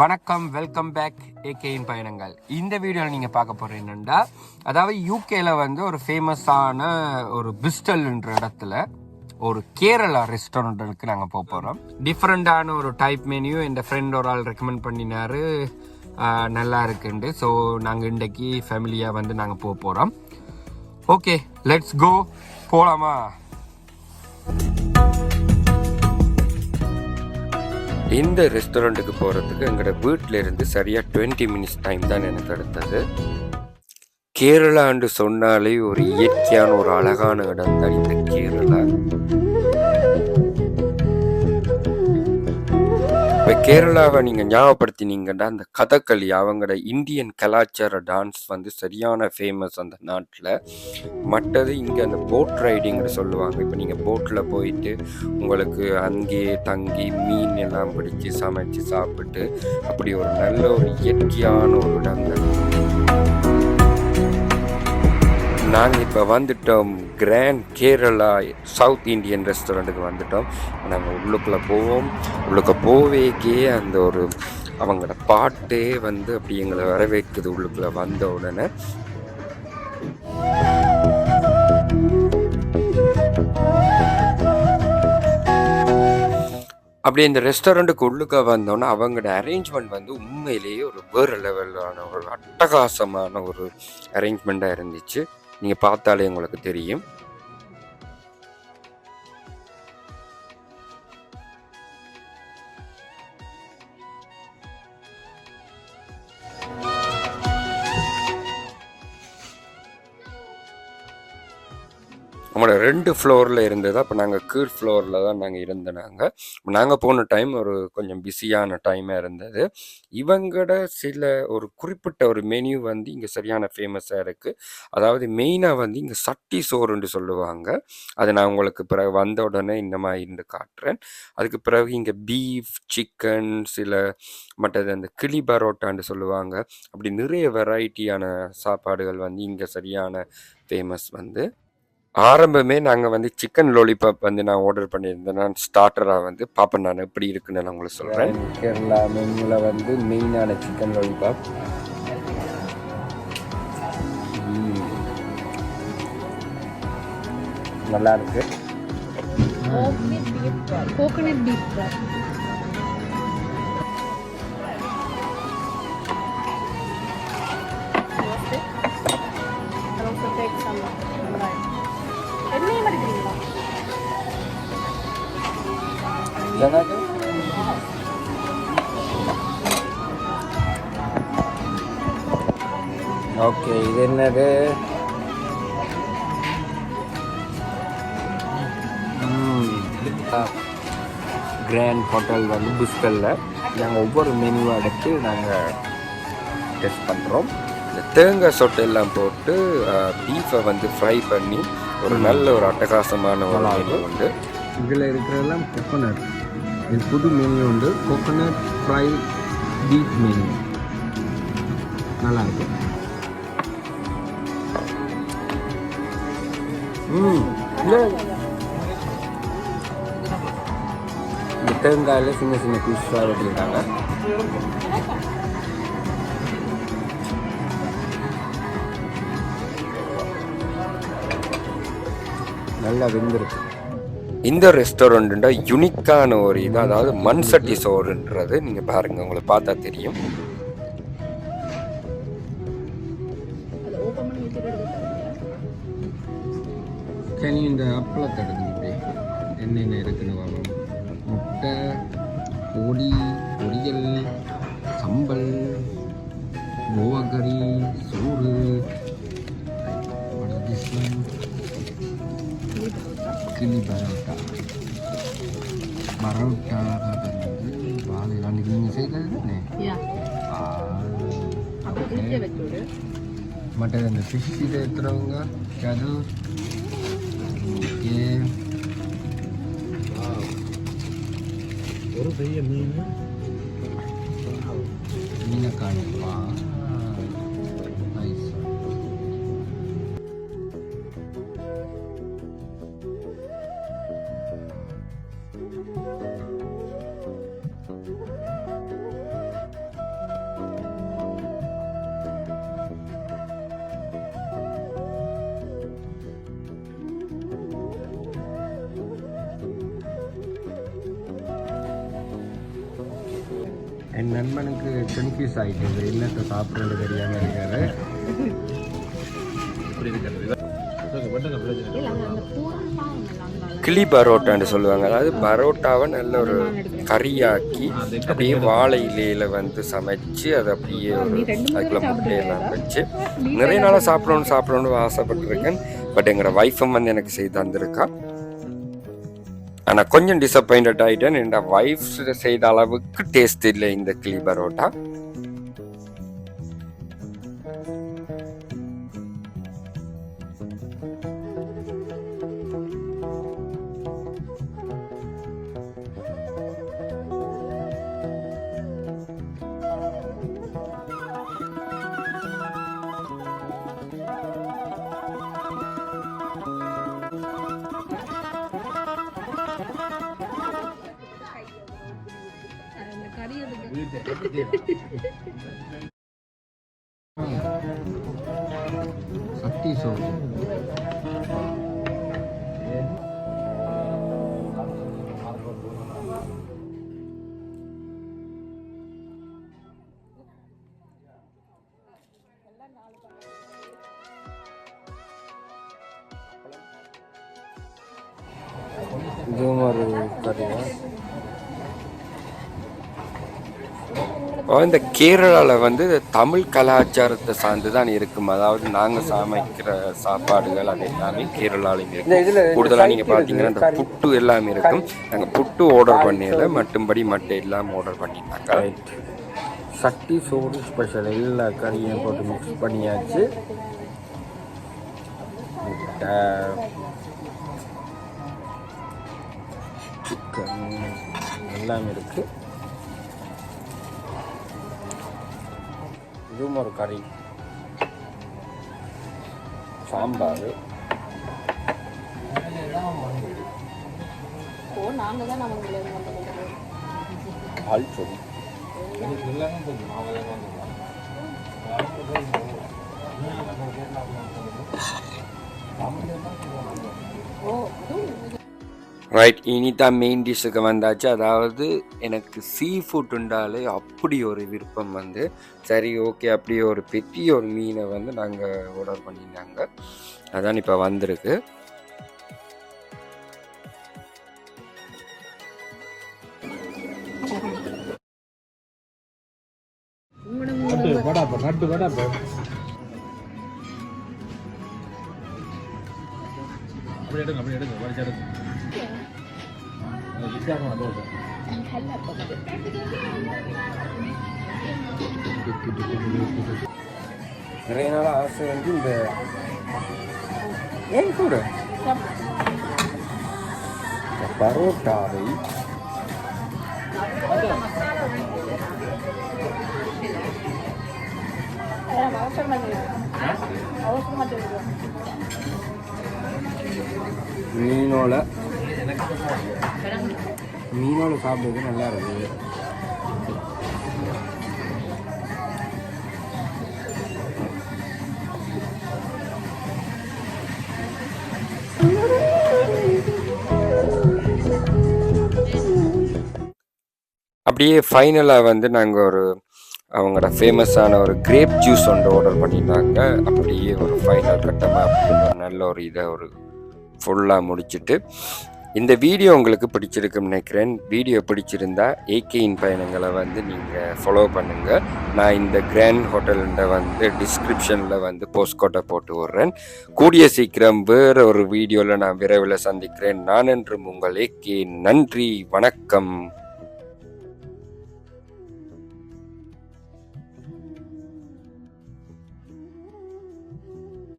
வணக்கம், welcome back ஏகேயின் பயணங்கள். இந்த வீடியோவில் நீங்கள் பார்க்க போகிற என்னென்னா, அதாவது யூகேல வந்து ஒரு ஃபேமஸான ஒரு பிரிஸ்டல்ன்ற இடத்துல ஒரு கேரளா ரெஸ்டாரண்ட்டுக்கு நாங்கள் போக போகிறோம். டிஃப்ரெண்ட்டான ஒரு டைப் மெனியூ என் ஃப்ரெண்ட் ஒரு ஆள் ரெக்கமெண்ட் பண்ணினாரு, நல்லா இருக்குண்டு. ஸோ நாங்கள் இன்றைக்கி ஃபேமிலியாக வந்து நாங்கள் போக போகிறோம். Okay, let's go. போகலாமா? இந்த ரெஸ்டாரண்ட்டுக்கு போகிறதுக்கு எங்களோட வீட்டில் இருந்து சரியாக 20 மினிட்ஸ் டைம் தான் எனக்கு எடுத்தது. கேரளான்னு சொன்னாலே ஒரு இயற்கையான ஒரு அழகான இடம் தான் இந்த கேரளா. இப்போ கேரளாவை நீங்கள் ஞாபகப்படுத்தினீங்கன்னா அந்த கதகளி, அவங்களோட இந்தியன் கலாச்சார டான்ஸ் வந்து சரியான ஃபேமஸ் அந்த நாட்டில். மற்றது இங்கே அந்த போட் ரைடிங்னு சொல்லுவாங்க. இப்போ நீங்கள் போட்டில் போயிட்டு உங்களுக்கு அங்கேயே தங்கி மீன் எல்லாம் பிடிச்சி சமைச்சு சாப்பிட்டு அப்படி ஒரு நல்ல ஒரு இயற்கையான ஒரு இடம் தான். நாங்கள் இப்போ வந்துட்டோம் கிராண்ட் கேரளா சவுத் இண்டியன் ரெஸ்டாரண்ட்டுக்கு வந்துட்டோம். நாங்கள் உள்ளுக்குள்ளே போவோம். உள்ளுக்க போவேக்கே அந்த ஒரு அவங்களோட பாட்டே வந்து அப்படி எங்களை வரவேற்குது. உள்ளுக்குள்ளே வந்த உடனே அப்படி இந்த ரெஸ்டாரண்ட்டுக்கு உள்ளுக்க வந்தோன்னா அவங்களோட அரேஞ்ச்மெண்ட் வந்து உண்மையிலேயே ஒரு வேறு லெவலான ஒரு அட்டகாசமான ஒரு அரேஞ்ச்மெண்ட்டாக இருந்துச்சு. நீங்கள் பார்த்தாலே உங்களுக்கு தெரியும். நம்மளோட 2 ஃப்ளோரில் இருந்தது. அப்போ நாங்கள் கீழ் ஃப்ளோரில் தான் நாங்கள் இருந்தோம். நாங்கள் போன டைம் ஒரு கொஞ்சம் பிஸியான டைமாக இருந்தது. இவங்களோட சில ஒரு குறிப்பிட்ட ஒரு மெனு வந்து இங்கே சரியான ஃபேமஸாக இருக்குது. அதாவது மெயினாக வந்து இங்கே சட்டி சோறுன்னு சொல்லுவாங்க. அதை நான் உங்களுக்கு பிறகு வந்த உடனே இந்த மாதிரி இருந்து காட்டுறேன். அதுக்கு பிறகு இங்கே பீஃப், சிக்கன், சில மற்றது அந்த கிளி பரோட்டான்னு சொல்லுவாங்க. அப்படி நிறைய வெரைட்டியான சாப்பாடுகள் வந்து இங்கே சரியான ஃபேமஸ் வந்து. ஆரம்பமே நாங்கள் வந்து சிக்கன் லாலிபாப் வந்து நான் ஆர்டர் பண்ணியிருந்தேன். நான் ஸ்டார்டராக வந்து பார்ப்பேன் நான் எப்படி இருக்குன்னு நான் உங்களுக்கு சொல்கிறேன். கேரளா மெனுவில் வந்து மெயினான சிக்கன் லாலிபாப் நல்லா இருக்கு. கோகனட் பீஃப் ஓகே, இது என்னது? கிராண்ட் ஹோட்டல் வந்து பிஸ்கல்ல நாங்கள் ஒவ்வொரு மெனுவாக எடுத்து நாங்கள் டெஸ்ட் பண்ணுறோம். இந்த தேங்காய் சொட்டை எல்லாம் போட்டு பீஃபை வந்து ஃப்ரை பண்ணி ஒரு நல்ல ஒரு அட்டகாசமான ஒரு மெனு உண்டு. இதில் இருக்கிறதெல்லாம் கோகோனட். இது புது மெனு உண்டு, கோகோனட் ஃப்ரை பீஃப் மெனு. நல்லா இருக்கும். இந்த தேங்காயில் சின்ன சின்ன பீஸாக வெட்டியிருக்காங்க. நல்லா வெந்திருக்கு. இந்த ரெஸ்டாரண்ட்டுண்டா யுனிக்கான ஒரு இது, அதாவது மண் சட்டி சோறுன்றது. நீங்கள் பாருங்கள், உங்களை பார்த்தா தெரியும். இந்த அப்பளத்தை எடுத்து என்னென்ன இருக்குன்னு வரும். முட்டை, பொரியல், சம்பல், கோவக்கறி, சோறு, கிளி பரோட்டா. பரோட்டா வந்து வாழைலாம் நீங்கள் செய்கிறது தானே? மற்ற அந்த ஃபிஷ் இதை எடுத்துறவங்க அது ஓகே. ஒரு பெரிய மீனை காணுப்பா. நைஸ். என் நண்பனுக்கு கன்ஃபியூஸ் ஆகிட்டு என்னத்தை சாப்பிட்றது தெரியாமல் இருக்காரு. கிளி பரோட்டான்னு சொல்லுவாங்க. அதாவது பரோட்டாவை நல்ல ஒரு கறியாக்கி அப்படியே வாழை இலையில் வந்து சமைச்சு அதை அப்படியே ஒரு அதுக்குள்ள முட்டையெல்லாம் வச்சு நிறைய நாளாக சாப்பிடணும்னு ஆசைப்பட்டிருக்கேன். பட் எங்களோட ஒய்ஃபும் வந்து எனக்கு செய்து தந்திருக்கா. ஆனால் கொஞ்சம் டிசப்பாயிண்டட் ஆகிட்டேன். என்னோட ஒய்ஃப் செய்த அளவுக்கு டேஸ்ட் இல்லை இந்த கிளி பரோட்டா. சக்தி சோறு இதுவும் ஒரு கறியா. இந்த கேரளாவில் வந்து தமிழ் கலாச்சாரத்தை சார்ந்து தான் இருக்கும். அதாவது நாங்கள் சமைக்கிற சாப்பாடுகள் அது எல்லாமே கேரளாலையும் இருக்கும். கூடுதலாக நீங்கள் பார்த்தீங்கன்னா இந்த புட்டு எல்லாமே இருக்கும். நாங்கள் புட்டு ஆர்டர் பண்ணல, மட்டும்படி மட்டை எல்லாம் ஆர்டர் பண்ணிட்டாங்க. சட்டி சோறு ஸ்பெஷல் எல்லா கறியும் போட்டு மிக்ஸ் பண்ணியாச்சு. சிக்கன் எல்லாமே இருக்குது. இதுவும் ஒரு கறி, சாம்பார், பால் சொல் ரைட். இனிதான் மெயின் டிஷ்ஷுக்கு வந்தாச்சு. அதாவது எனக்கு சீ ஃபுட் உண்டாலே அப்படி ஒரு விருப்பம் வந்து சரி ஓகே அப்படியே ஒரு பெரிய ஒரு மீனை வந்து நாங்கள் ஆர்டர் பண்ணியிருந்தாங்க. அதான் இப்போ வந்திருக்கு. நிறைய நாள் ஆசை வந்து இந்த ஏன் கூட பரோட்டாவை மீனோட சாப்பிடுறது நல்லா இருக்குது. அப்படியே ஃபைனலாக வந்து நாங்கள் ஒரு அவங்களோட ஃபேமஸான ஒரு கிரேப் ஜூஸ் ஒன்று ஆர்டர் பண்ணியிருந்தாங்க. அப்படியே ஒரு ஃபைனல் கட்டமாக அப்படி ஒரு நல்ல ஒரு இதை ஒரு ஃபுல்லாக முடிச்சுட்டு இந்த வீடியோ உங்களுக்கு பிடிச்சிருக்குன்னு நினைக்கிறேன். வீடியோ பிடிச்சிருந்தா ஏகேயின் பயணங்களை வந்து நீங்கள் ஃபாலோ பண்ணுங்கள். நான் இந்த கிராண்ட் ஹோட்டலுண்ட வந்து டிஸ்கிரிப்ஷனில் வந்து போஸ்ட்கோட்டை போட்டு விட்றேன். கூடிய சீக்கிரம் வேறு ஒரு வீடியோவில் நான் விரைவில் சந்திக்கிறேன். நான் என்றும் உங்கள் ஏகே. நன்றி, வணக்கம்.